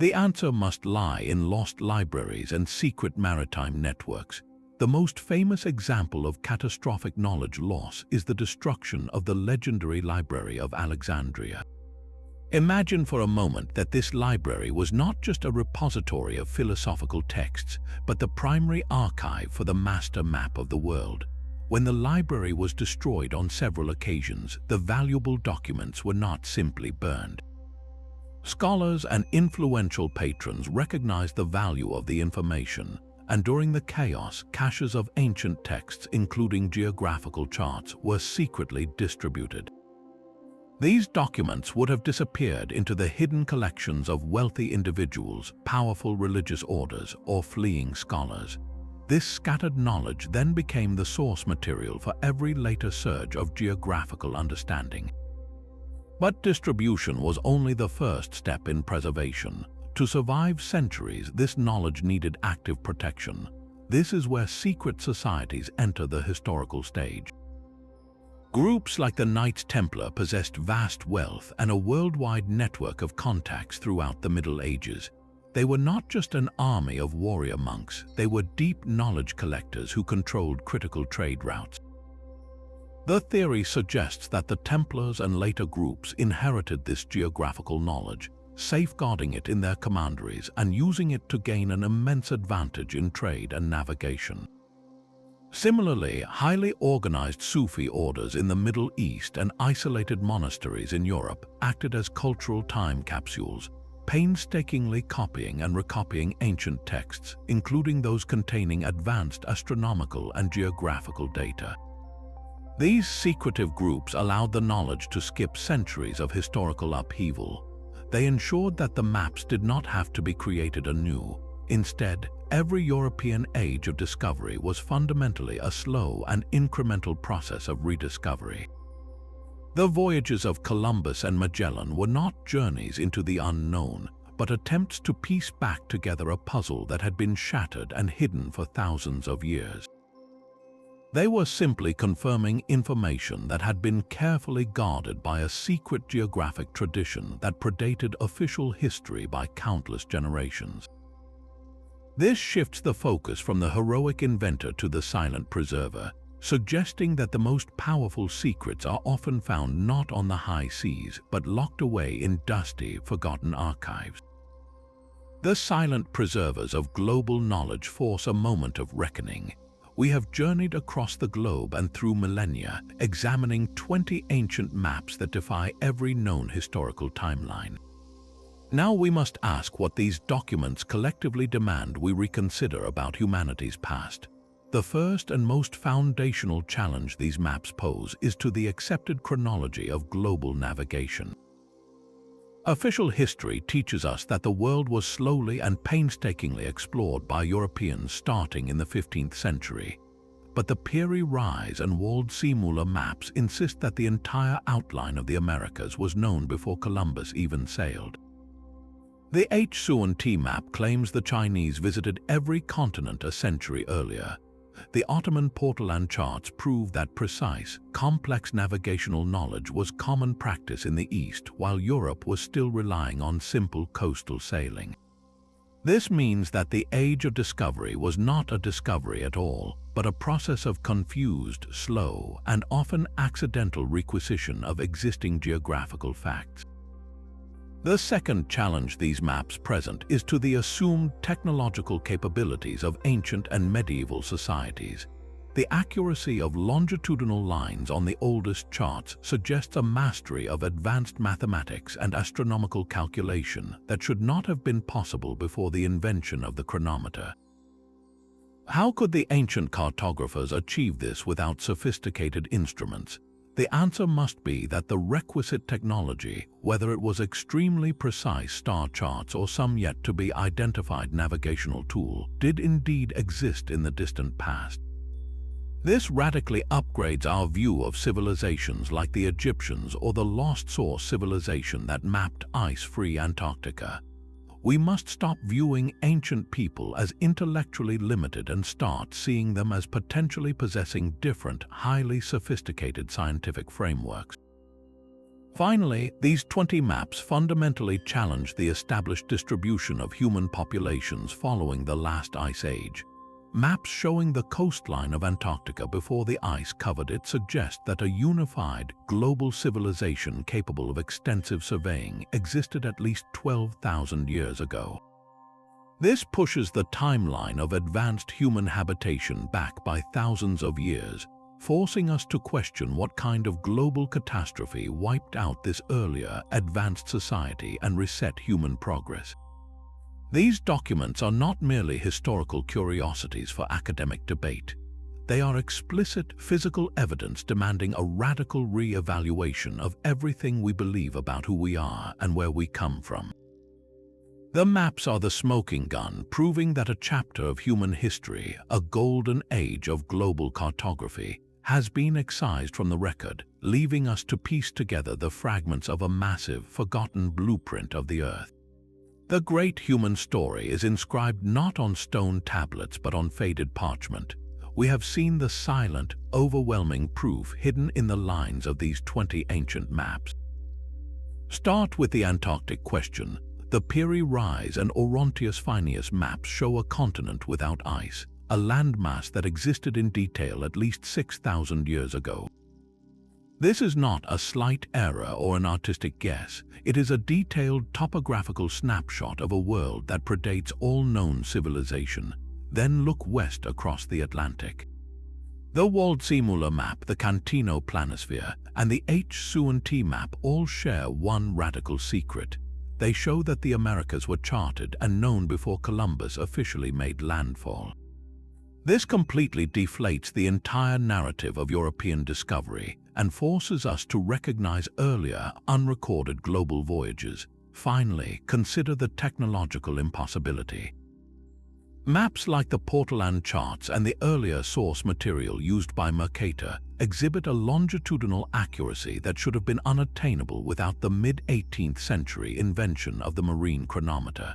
The answer must lie in lost libraries and secret maritime networks. The most famous example of catastrophic knowledge loss is the destruction of the legendary Library of Alexandria. Imagine for a moment that this library was not just a repository of philosophical texts, but the primary archive for the master map of the world. When the library was destroyed on several occasions, the valuable documents were not simply burned. Scholars and influential patrons recognized the value of the information, and during the chaos, caches of ancient texts, including geographical charts, were secretly distributed. These documents would have disappeared into the hidden collections of wealthy individuals, powerful religious orders, or fleeing scholars. This scattered knowledge then became the source material for every later surge of geographical understanding. But distribution was only the first step in preservation. To survive centuries, this knowledge needed active protection. This is where secret societies enter the historical stage. Groups like the Knights Templar possessed vast wealth and a worldwide network of contacts throughout the Middle Ages. They were not just an army of warrior monks, they were deep knowledge collectors who controlled critical trade routes. The theory suggests that the Templars and later groups inherited this geographical knowledge, safeguarding it in their commanderies and using it to gain an immense advantage in trade and navigation. Similarly, highly organized Sufi orders in the Middle East and isolated monasteries in Europe acted as cultural time capsules, painstakingly copying and recopying ancient texts, including those containing advanced astronomical and geographical data. These secretive groups allowed the knowledge to skip centuries of historical upheaval. They ensured that the maps did not have to be created anew. Instead, every European age of discovery was fundamentally a slow and incremental process of rediscovery. The voyages of Columbus and Magellan were not journeys into the unknown, but attempts to piece back together a puzzle that had been shattered and hidden for thousands of years. They were simply confirming information that had been carefully guarded by a secret geographic tradition that predated official history by countless generations. This shifts the focus from the heroic inventor to the silent preserver, suggesting that the most powerful secrets are often found not on the high seas, but locked away in dusty, forgotten archives. The silent preservers of global knowledge force a moment of reckoning. We have journeyed across the globe and through millennia, examining 20 ancient maps that defy every known historical timeline. Now we must ask what these documents collectively demand we reconsider about humanity's past. The first and most foundational challenge these maps pose is to the accepted chronology of global navigation. Official history teaches us that the world was slowly and painstakingly explored by Europeans starting in the 15th century. But the Piri Reis and Waldseemüller maps insist that the entire outline of the Americas was known before Columbus even sailed. The H-Suan-T map claims the Chinese visited every continent a century earlier. The Ottoman Portolan charts prove that precise, complex navigational knowledge was common practice in the East while Europe was still relying on simple coastal sailing. This means that the age of discovery was not a discovery at all, but a process of confused, slow, and often accidental requisition of existing geographical facts. The second challenge these maps present is to the assumed technological capabilities of ancient and medieval societies. The accuracy of longitudinal lines on the oldest charts suggests a mastery of advanced mathematics and astronomical calculation that should not have been possible before the invention of the chronometer. How could the ancient cartographers achieve this without sophisticated instruments? The answer must be that the requisite technology, whether it was extremely precise star charts or some yet-to-be-identified navigational tool, did indeed exist in the distant past. This radically upgrades our view of civilizations like the Egyptians or the lost source civilization that mapped ice-free Antarctica. We must stop viewing ancient people as intellectually limited and start seeing them as potentially possessing different, highly sophisticated scientific frameworks. Finally, these 20 maps fundamentally challenge the established distribution of human populations following the last ice age. Maps showing the coastline of Antarctica before the ice covered it suggest that a unified, global civilization capable of extensive surveying existed at least 12,000 years ago. This pushes the timeline of advanced human habitation back by thousands of years, forcing us to question what kind of global catastrophe wiped out this earlier, advanced society and reset human progress. These documents are not merely historical curiosities for academic debate. They are explicit physical evidence demanding a radical re-evaluation of everything we believe about who we are and where we come from. The maps are the smoking gun, proving that a chapter of human history, a golden age of global cartography, has been excised from the record, leaving us to piece together the fragments of a massive, forgotten blueprint of the Earth. The great human story is inscribed not on stone tablets but on faded parchment. We have seen the silent, overwhelming proof hidden in the lines of these 20 ancient maps. Start with the Antarctic question. The Piri Reis and Oronteus Finaeus maps show a continent without ice, a landmass that existed in detail at least 6,000 years ago. This is not a slight error or an artistic guess. It is a detailed topographical snapshot of a world that predates all known civilization. Then look west across the Atlantic. The Waldseemüller map, the Cantino planisphere, and the H. map all share one radical secret. They show that the Americas were charted and known before Columbus officially made landfall. This completely deflates the entire narrative of European discovery and forces us to recognize earlier, unrecorded global voyages. Finally, consider the technological impossibility. Maps like the Portolan charts and the earlier source material used by Mercator exhibit a longitudinal accuracy that should have been unattainable without the mid-18th century invention of the marine chronometer.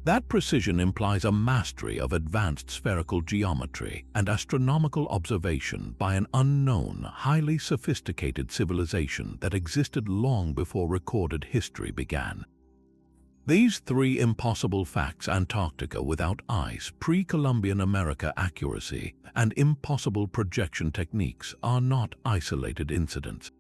That precision implies a mastery of advanced spherical geometry and astronomical observation by an unknown, highly sophisticated civilization that existed long before recorded history began. These three impossible facts, Antarctica without ice, pre-Columbian America accuracy, and impossible projection techniques, are not isolated incidents.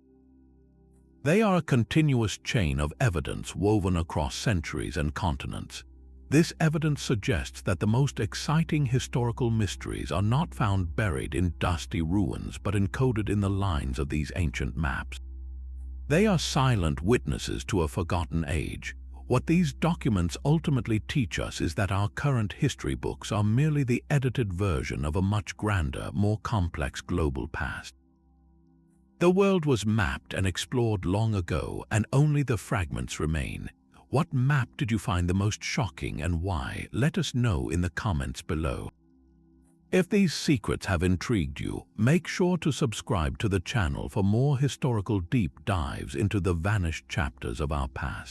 They are a continuous chain of evidence woven across centuries and continents. This evidence suggests that the most exciting historical mysteries are not found buried in dusty ruins but encoded in the lines of these ancient maps. They are silent witnesses to a forgotten age. What these documents ultimately teach us is that our current history books are merely the edited version of a much grander, more complex global past. The world was mapped and explored long ago, and only the fragments remain. What map did you find the most shocking and why? Let us know in the comments below. If these secrets have intrigued you, make sure to subscribe to the channel for more historical deep dives into the vanished chapters of our past.